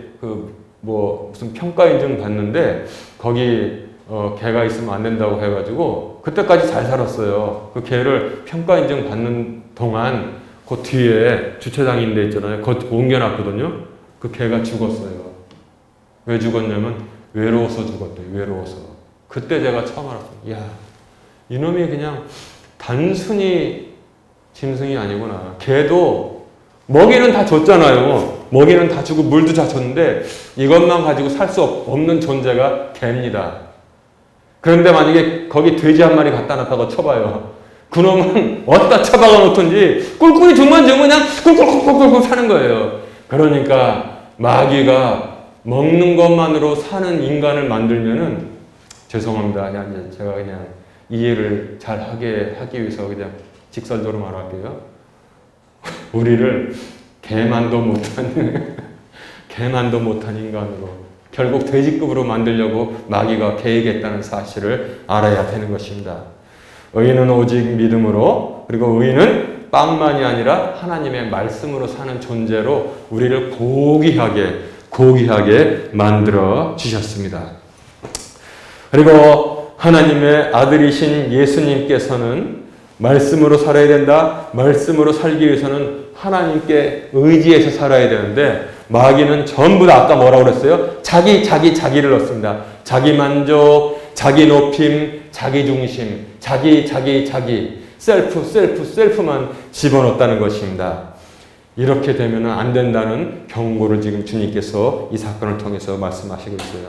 무슨 평가인증 받는데 거기 개가 있으면 안 된다고 해가지고 그때까지 잘 살았어요. 그 개를 평가인증 받는 동안 그 뒤에 주차장이 있는 데 있잖아요. 그거 옮겨놨거든요. 그 개가 죽었어요. 왜 죽었냐면 외로워서 죽었대요. 외로워서. 그때 제가 처음 알았어요. 이야, 이놈이 그냥 단순히 짐승이 아니구나. 개도 먹이는 다 줬잖아요. 먹이는 다 주고 물도 다 줬는데 이것만 가지고 살 수 없는 존재가 개입니다. 그런데 만약에 거기 돼지 한 마리 갖다 놨다고 쳐봐요. 그놈은 어디다 처박아 놓든지 꿀꿀이 죽만 주면 그냥 꿀꿀꿀꿀꿀 사는 거예요. 그러니까 마귀가 먹는 것만으로 사는 인간을 만들면은 죄송합니다. 그냥 제가 그냥 이해를 잘 하기 위해서 그냥 직설적으로 말할게요. 우리를 개만도 못한 인간으로 결국 돼지급으로 만들려고 마귀가 계획했다는 사실을 알아야 되는 것입니다. 의인은 오직 믿음으로, 그리고 의인은 빵만이 아니라 하나님의 말씀으로 사는 존재로 우리를 고귀하게 만들어 주셨습니다. 그리고 하나님의 아들이신 예수님께서는 말씀으로 살아야 된다. 말씀으로 살기 위해서는 하나님께 의지해서 살아야 되는데 마귀는 전부 다 아까 뭐라고 그랬어요? 자기를 넣습니다. 자기 만족, 자기 높임, 자기 중심, 자기, 셀프만 집어넣었다는 것입니다. 이렇게 되면 안 된다는 경고를 지금 주님께서 이 사건을 통해서 말씀하시고 있어요.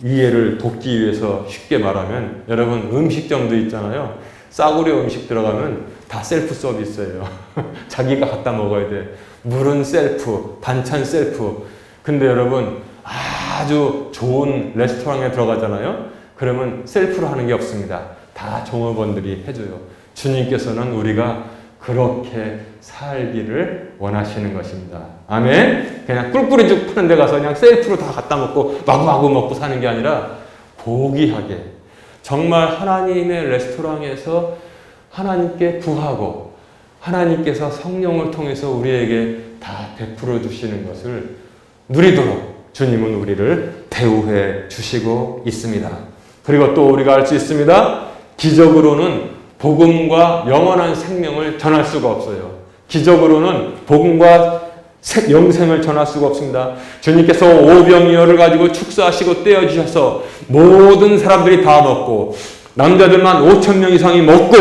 이해를 돕기 위해서 쉽게 말하면 여러분 음식점도 있잖아요. 싸구려 음식 들어가면 다 셀프 서비스예요. 자기가 갖다 먹어야 돼. 물은 셀프, 반찬 셀프. 근데 여러분 아주 좋은 레스토랑에 들어가잖아요. 그러면 셀프로 하는 게 없습니다. 다 종업원들이 해줘요. 주님께서는 우리가 그렇게 살기를 원하시는 것입니다. 아멘? 그냥 꿀꿀이 죽 푸는 데 가서 그냥 셀프로 다 갖다 먹고 마구마구 먹고 사는 게 아니라 고귀하게 정말 하나님의 레스토랑에서 하나님께 구하고 하나님께서 성령을 통해서 우리에게 다 베풀어 주시는 것을 누리도록 주님은 우리를 대우해 주시고 있습니다. 그리고 또 우리가 알 수 있습니다. 기적으로는 복음과 영원한 생명을 전할 수가 없어요. 기적으로는 복음과 영생을 전할 수가 없습니다. 주님께서 오병이어를 가지고 축사하시고 떼어주셔서 모든 사람들이 다 먹고 남자들만 5,000명 이상이 먹고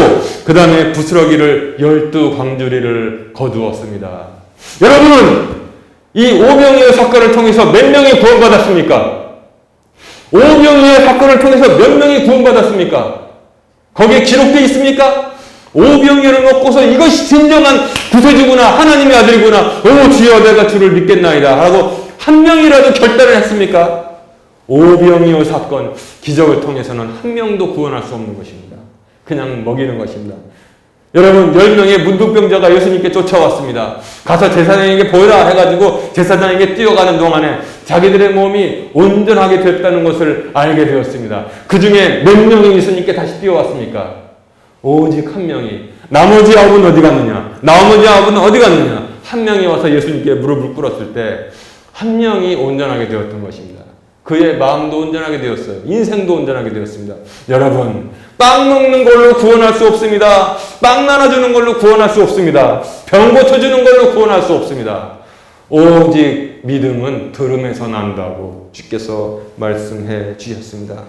그 다음에 부스러기를 12광주리를 거두었습니다. 여러분, 이 오병이어 사건을 통해서 몇 명이 구원받았습니까? 오병이어 사건을 통해서 몇 명이 구원받았습니까? 거기에 기록되어 있습니까? 오병이어를 먹고서 이것이 진정한 구세주구나, 하나님의 아들이구나, 오 주여 내가 주를 믿겠나이다 하고 한 명이라도 결단을 했습니까? 오병이어 사건, 기적을 통해서는 한 명도 구원할 수 없는 것입니다. 그냥 먹이는 것입니다. 여러분, 10명의 문둥병자가 예수님께 쫓아왔습니다. 가서 제사장에게 보여라 해가지고 제사장에게 뛰어가는 동안에 자기들의 몸이 온전하게 됐다는 것을 알게 되었습니다. 그 중에 몇 명이 예수님께 다시 뛰어왔습니까? 오직 한 명이. 나머지 9은 어디 갔느냐? 나머지 9은 어디 갔느냐? 한 명이 와서 예수님께 무릎을 꿇었을 때 한 명이 온전하게 되었던 것입니다. 그의 마음도 온전하게 되었어요. 인생도 온전하게 되었습니다. 여러분, 빵 먹는 걸로 구원할 수 없습니다. 빵 나눠주는 걸로 구원할 수 없습니다. 병 고쳐주는 걸로 구원할 수 없습니다. 오직 믿음은 들음에서 난다고 주께서 말씀해 주셨습니다.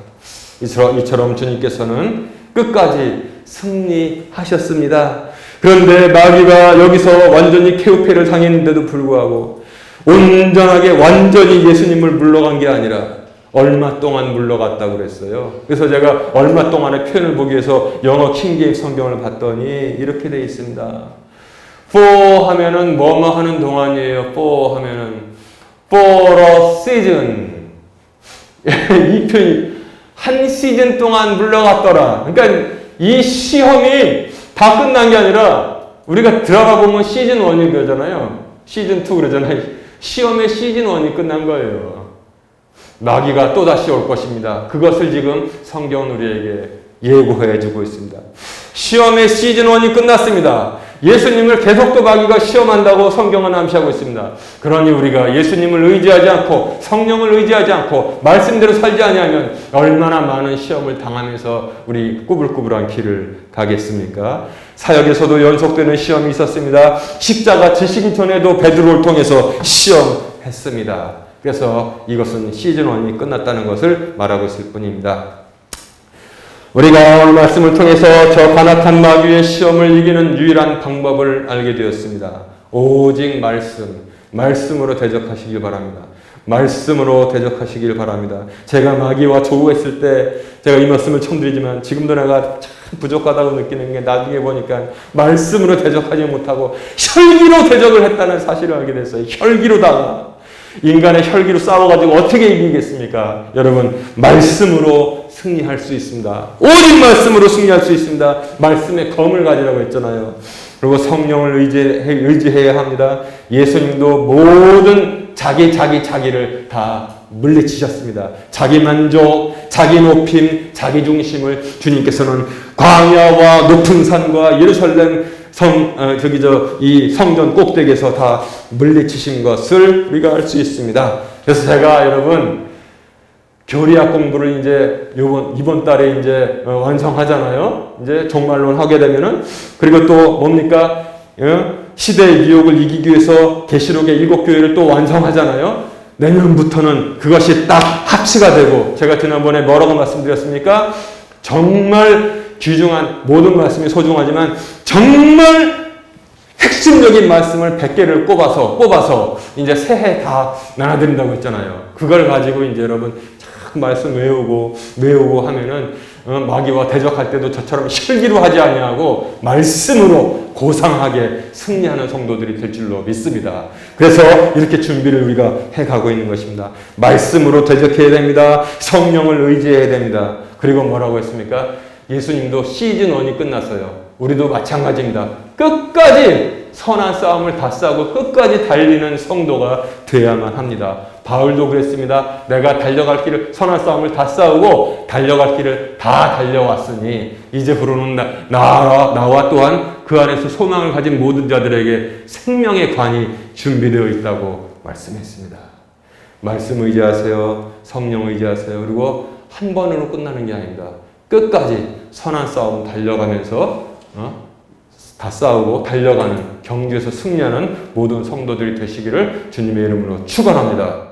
이처럼 주님께서는 끝까지 승리하셨습니다. 그런데 마귀가 여기서 완전히 케오페를 당했는데도 불구하고 온전하게 완전히 예수님을 물러간 게 아니라 얼마 동안 물러갔다고 그랬어요. 그래서 제가 얼마 동안의 표현을 보기 위해서 영어 킹제임스 성경을 봤더니 이렇게 되어 있습니다. for 하면은 뭐뭐 하는 동안이에요. for 하면은 for a season. 이 표현이 한 시즌 동안 물러갔더라. 그러니까 이 시험이 다 끝난 게 아니라 우리가 드라마 보면 시즌 1이 그러잖아요. 시즌 2 그러잖아요. 시험의 시즌 1이 끝난 거예요. 마귀가 또다시 올 것입니다. 그것을 지금 성경은 우리에게 예고해 주고 있습니다. 시험의 시즌 1이 끝났습니다. 예수님을 계속 또 마귀가 시험한다고 성경은 암시하고 있습니다. 그러니 우리가 예수님을 의지하지 않고 성령을 의지하지 않고 말씀대로 살지 아니하면 얼마나 많은 시험을 당하면서 우리 꾸불꾸불한 길을 가겠습니까? 사역에서도 연속되는 시험이 있었습니다. 십자가 지시기 전에도 베드로를 통해서 시험했습니다. 그래서 이것은 시즌 1이 끝났다는 것을 말하고 있을 뿐입니다. 우리가 오늘 말씀을 통해서 저 가나탄 마귀의 시험을 이기는 유일한 방법을 알게 되었습니다. 오직 말씀으로 대적하시길 바랍니다. 말씀으로 대적하시길 바랍니다. 제가 마귀와 조우했을 때 제가 이 말씀을 처음 드리지만 지금도 내가 참 부족하다고 느끼는 게 나중에 보니까 말씀으로 대적하지 못하고 혈기로 대적을 했다는 사실을 알게 됐어요. 혈기로다가. 인간의 혈기로 싸워가지고 어떻게 이기겠습니까? 여러분, 말씀으로 승리할 수 있습니다. 오직 말씀으로 승리할 수 있습니다. 말씀의 검을 가지라고 했잖아요. 그리고 성령을 의지해야 합니다. 예수님도 모든 자기를 다 물리치셨습니다. 자기 만족, 자기 높임, 자기 중심을 주님께서는 광야와 높은 산과 예루살렘 이 성전 꼭대기에서 다 물리치신 것을 우리가 알 수 있습니다. 그래서 제가 여러분, 교리학 공부를 이제 이번 달에 이제 완성하잖아요. 이제 종말론 하게 되면은, 그리고 또 뭡니까? 시대의 미혹을 이기기 위해서 계시록의 7교회를 또 완성하잖아요. 내년부터는 그것이 딱 합치가 되고, 제가 지난번에 뭐라고 말씀드렸습니까? 정말 귀중한 모든 말씀이 소중하지만 정말 핵심적인 말씀을 100개를 뽑아서 이제 새해 다 나눠드린다고 했잖아요. 그걸 가지고 이제 여러분 참 말씀 외우고 하면은 마귀와 대적할 때도 저처럼 혈기로 하지 아니하고 말씀으로 고상하게 승리하는 성도들이 될 줄로 믿습니다. 그래서 이렇게 준비를 우리가 해가고 있는 것입니다. 말씀으로 대적해야 됩니다. 성령을 의지해야 됩니다. 그리고 뭐라고 했습니까? 예수님도 시즌 1이 끝났어요. 우리도 마찬가지입니다. 끝까지 선한 싸움을 다 싸고 끝까지 달리는 성도가 되어야만 합니다. 바울도 그랬습니다. 내가 달려갈 길을, 선한 싸움을 다 싸우고 달려갈 길을 다 달려왔으니 이제부로는 나와 또한 그 안에서 소망을 가진 모든 자들에게 생명의 관이 준비되어 있다고 말씀했습니다. 말씀 의지하세요. 성령 의지하세요. 그리고 한 번으로 끝나는 게 아닙니다. 끝까지 선한 싸움 달려가면서 다 싸우고 달려가는 경주에서 승리하는 모든 성도들이 되시기를 주님의 이름으로 축원합니다.